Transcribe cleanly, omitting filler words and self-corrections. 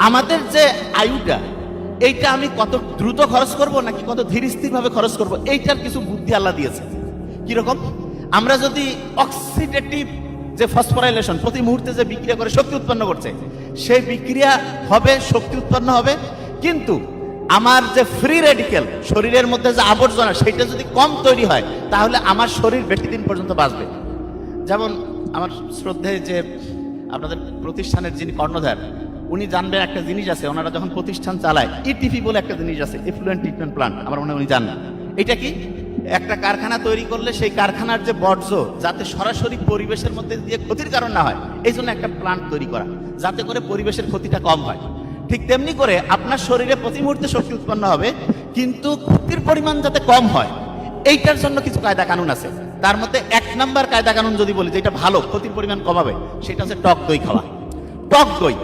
আমাদের যে আয়ুটা এইটা আমি কত দ্রুত খরচ করব নাকি কত ধীর স্থির ভাবে খরচ করব এইটার কিছু বুদ্ধি আল্লাহ দিয়েছে। কিরকম? আমরা যদি অক্সিডেটিভ যে ফসফোরাইলেশন প্রতি মুহূর্তে যে বিক্রিয়া করে শক্তি উৎপন্ন করছে সেই বিক্রিয়া হবে, শক্তি উৎপন্ন হবে, কিন্তু আমার যে ফ্রি রেডিক্যাল শরীরের মধ্যে যে আবর্জনা সেটা যদি কম তৈরি হয় তাহলে আমার শরীর বেশি দিন পর্যন্ত বাঁচবে। যেমন আমার শ্রদ্ধেয় যে আপনাদের প্রতিষ্ঠানের যিনি কর্ণধার উনি জানবেন একটা জিনিস আছে, ওনারা যখন প্রতিষ্ঠান চালায় ইটিপি বলে একটা জিনিস আছে, এফ্লুয়েন্ট ট্রিটমেন্ট প্লান্ট, আমার মনে হয় উনি জানেন। এটা কি? একটা কারখানা তৈরি করলে সেই কারখানার যে বর্জ্য যাতে সরাসরি পরিবেশের মধ্যে দিয়ে ক্ষতির কারণ না হয় এই জন্য একটা প্লান্ট তৈরি করা, যাতে করে পরিবেশের ক্ষতিটা কম হয়। ঠিক তেমনি করে আপনার শরীরে প্রতি মুহূর্তে শক্তি উৎপন্ন হবে, কিন্তু ক্ষতির পরিমাণ যাতে কম হয় এইটার জন্য কিছু কায়দা কানুন আছে। তার মধ্যে 1 নাম্বার কায়দা কানুন যদি বলি যেটা ভালো ক্ষতির পরিমাণ কমাবে সেটা হচ্ছে টক দই খাওয়া। টক দই